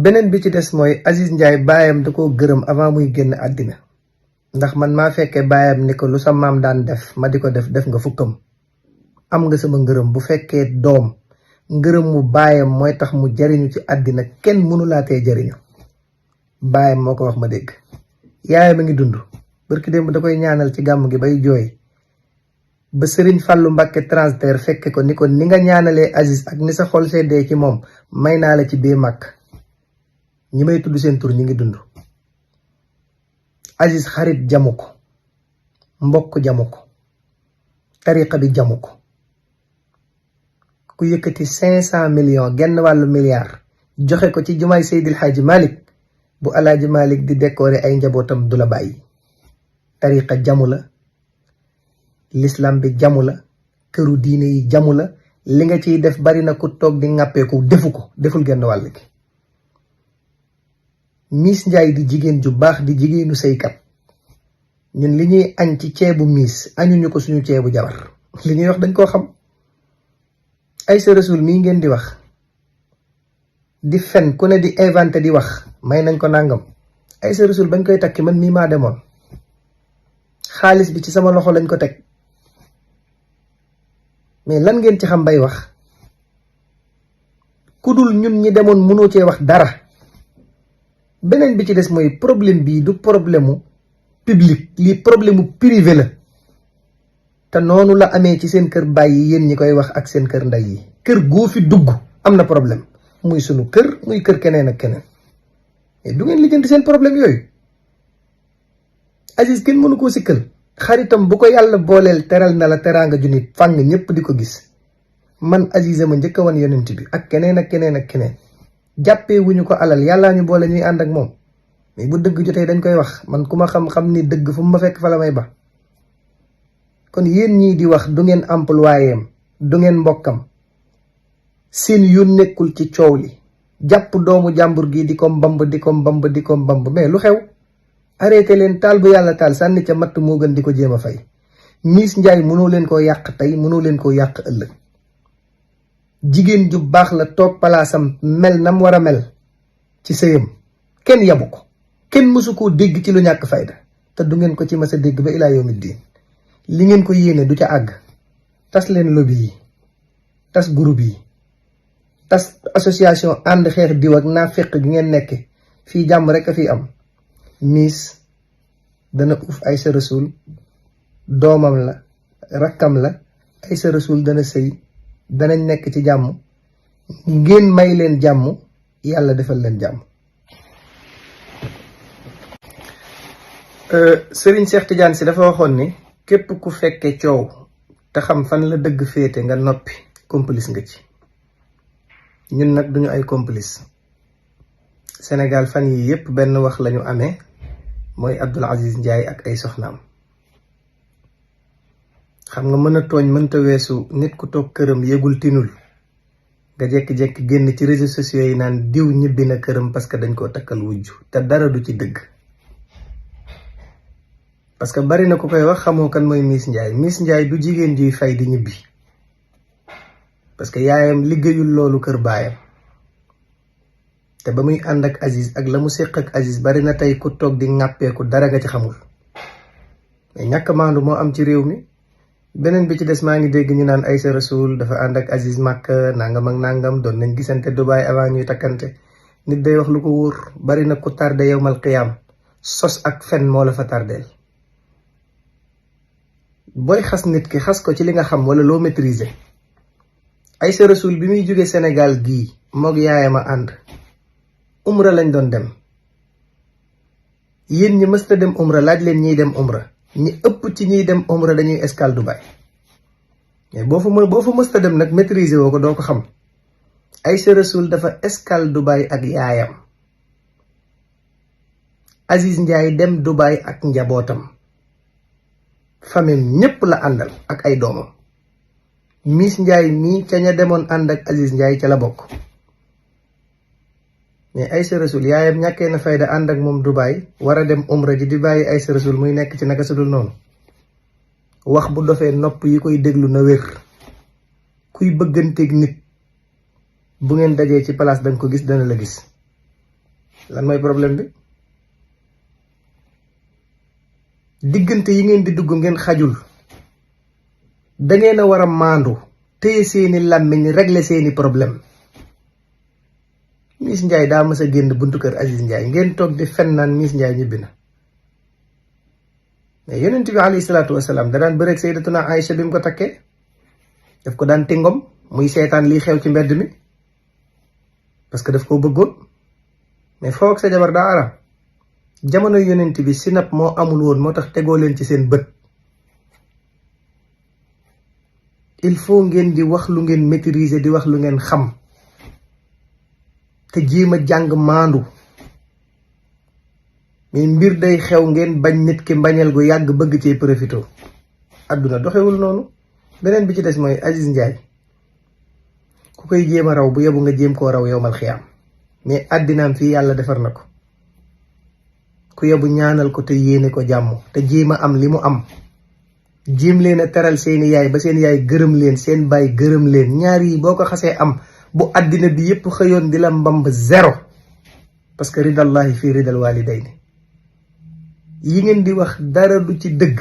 beneen bi ci des mooy Aziz Ndiaye baayam da koo gërëm avant muy génn àddina ndax man maa fekkee baayam ni ko lu sa maam daan def ma di ko def nga fukkam am nga sama ngërëm. bu fekkee doom ngërëm mu baayam mooy tax mu jariñu ci àddina kenn mënulaatee jariñu. baayam moo ko wax ma dégg. yaayam a ngi dund barki démb da koy ñaanal ci gàmm gi bay jooy ba Sëriñ Fàllu Mbàkke transfert fekke ko ni ko ni nga ñaanalee Aziz ak ni sa xol seddee ci moom may naa la ci bee màkk. ñi may tudd seen tur ñi ngi dund. Aziz xarit jamu ko, mbokk jamu ko, tariqa bi jamu ko. ku yëkkati 500 millions genn wàllu milliard joxe ko ci jumaay Seydil Hadji Malick bu Alaaji Malick di décorer ay njabootam du la bàyyi. tariqa jamu la, l'islam bi jamu la, këru diine yi jamu la. li nga ciy def bari na ku toog di ŋàppeeku defu ko, deful genn wàll gi. Miss Ndiaye di jigéen ju baax, di jigéenu sëykat. ñun li ñuy añ ci ceebu miis añuñu ko suñu ceebu jabar. li ñuy wax dañ koo xam. Aïssa Rassoul mii ngeen di wax di fen ku ne di inventé di wax may nañ ko nàngam. Aïssa Rassoul bañ koy takki man mii maa demoon, xaalis bi ci sama loxo lañ ko teg. mais lan ngeen ci xam bay wax? ku dul ñun ñi demoon mënoo cee wax dara. beneen bi ci des mooy problème bii du problème mu public, lii problème mu privé la. te noonu la amee ci seen kër bàyyi yéen ñi koy wax ak seen kër ndey yi. kër goo fi dugg am na problème, muy sunu kër muy kër keneen ak keneen. mais du ngeen lijjanti seen problème yooyu. Aziz kenn mënu koo sikkal. xaritam bu ko yàlla booleel teral na la teraanga ju nit fàng ñëpp di ko gis. man Aziz ma njëkk a wan yonent bi ak keneen ak keneen ak keneen. jàppee wuñu ko alal yàllaa ñu boole ñuy ànd ak moom. mais bu dëgg jotee dañ koy wax. man ku ma xam-xam ni dëgg fu mu ma fekk fa la may ba. kon yéen ñii di wax du ngeen employéem du ngeen mbokkam seen yoon nekkul ci coow li. jàpp doomu jàmbur gi di ko mbamb di ko mbamb di ko mbamb mais lu xew. arrêté leen taal bu yàlla taal sànni ca matt moo gën di ko jéem a fay. Miss Ndiaye mënoo leen koo yàq tey mënoo leen koo yàq ëllëg. jigéen ju baax la toog palaasam mel nam war a mel ci sëyam kenn yabu ko. kenn mësu koo dégg ci lu ñàkk fayda te du ngeen ko ci mës a dégg ba ilaa yawmi diin. li ngeen ko yéene du ca àgg. tas leen lobby yi, tas groupe yi, tas association ànd xeex diw ak naa fekk gi ngeen nekke fii jàmm rek a fii am. Miss dana uuf Aïssa Rassoul, doomam la, rakkam la. Aïssa Rassoul dana sëy, danañ nekk ci jàmm. ngeen may leen jàmm, yàlla defal leen jàmm. Serigne Cheikh Tidiane Sy dafa waxoon ni képp ku fekke coow te xam fan la dëgg féete nga noppi, complice nga ci. ñun nag duñu ay complice. Sénégal fan yi yépp benn wax lañu amee, mooy Abdoul Aziz Ndiaye ak ay soxnaam. xam nga mën a tooñ mënta weesu nit ku toog këram yëgul tinul nga jekki-jekki génn ci réseaux sociaux yi naan diw ñibbi na këram parce que dañ koo takkal wujju te dara du ci dëgg. parce que bari na ku koy wax xamoo kan mooy Miss Ndiaye. Miss Ndiaye du jigéen juy fay di ñibbi parce que yaayam liggéeyul loolu kër baayam. te ba muy ànd ak Aziz ak la mu séq ak Aziz bari na tey ku toog di ŋàppeeku dara nga ci xamul. mais ñàkk maandu moo am ci réew mi. beneen bi ci des maa ngi dégg ñu naan Aïssa Rassoul dafa ànd ak Aziz Makka nangam ak nangam doon nañ gisante Dubaay avant ñuy takkante. nit day wax lu ko wóor. bari na ku tardé yowmal qiyaam sos ak fen moo la fa tardeel. booy xas nit ki xas ko ci li nga xam wala loo maîtriser. Aïssa Rassoul bi muy jóge Sénégal gii moog yaayam a ànd. umra lañ doon dem. yéen ñi mësta dem umra laaj leen ñiy dem umra. ñi ëpp ci ñiy dem umra dañuy escale Dubaï. mais boo fa mësta dem nag maîtriser woo ko doo ko xam. Aïssa Rassoul dafa escale Dubaï ak yaayam. Aziz Ndiaye dem Dubaï ak njabootam. famille ñépp la àndal ak ay doomam. Miss Ndiaye mii ca ña demoon ànd ak Aziz Ndiaye ca la bokk. mais Aïssa Rassoul yaayam ñàkkee na fayda ànd ak moom Dubaï war a dem umra ji di bàyyi Aïssa Rassoul muy nekk ci naka sudul noonu. wax bu dofee nopp yi koy déglu na wér. kuy bëgganteeg nit bu ngeen dajee ci place danga ko gis dana la gis. lan mooy problème bi? diggante yi ngeen di dugg ngeen xajul, da ngeen a war a maandu téye seeni làmmiñ régler seeni problème. Miss Ndiaye daa mës a génn buntu kër Aziz Ndiaye ngeen toog di fen naan Miss Ndiaye ñibbi na. mais yonent bi alayhi salaatu wasalaam da daan bëreeg sayyidatuna Aïcha bi mu ko takkee, daf ko daan tingom muy seetaan lii xew ci mbedd mi parce que daf koo bëggoon. mais foog sa jabar daa aram. jamono yonent bi sinap moo amul woon, moo tax tegoo leen ci seen bët. il faut ngeen di wax lu ngeen maîtriser, di wax lu ngeen xam te jéem a jàng maandu. mais mbir day xew ngeen bañ nit ki mbañeel gu yàgg bëgg cee profité. àdduna doxewul noonu. beneen bi ci des mooy Aziz Ndiaye ku koy jéem a raw bu yebu nga jéem koo raw yowmal xiyaam. mais àddinaam fii yàlla defar na ko. ku yebu ñaanal ko te yéene ko jàmm te jéem a am li mu am. jéem leen a teral seeni yaay ba seen yaay gërëm leen, seen baay gërëm leen. ñaar yi boo ko xasee am, bu àddina bi yépp xëyoon di la mbamb zéro. parce que ridallahi fii ridal walidayni. yi ngeen di wax dara du ci dëgg.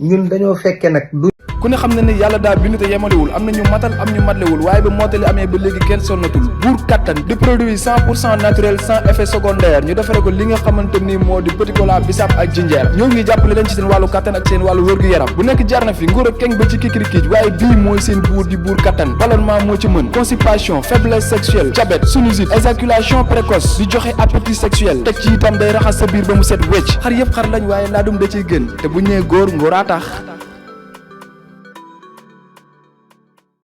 ñun dañoo fekke nag du ku ne xam na ni yàlla daa bind te yemalewul, am na ñu matal am ñu matlewul, waaye ba mottali amee ba léegi kenn sonnatul. buur kattan di produit 100% naturel sans effet secondaire ñu defare ko li nga xamante ni moo di petit cola bisaab ak jinjeer. ñoo ngi jàppale leen ci seen wàllu kattan ak seen wàllu wërgu-yaram bu nekk jarna fi nguur ak keng ba ci kikirikiij, waaye bii mooy seen buur di buur kattan. ballonnement moo ci mën, constipation, faiblesse sexuelle, diabète, sinusite, éjaculation précoce, di joxe appétit sexuel, teg ci itam day raxas sa biir ba mu set wecc. xar yëpp xar lañ waaye laadum da ciy gën te bu ñëwee góor ngóoraa tax.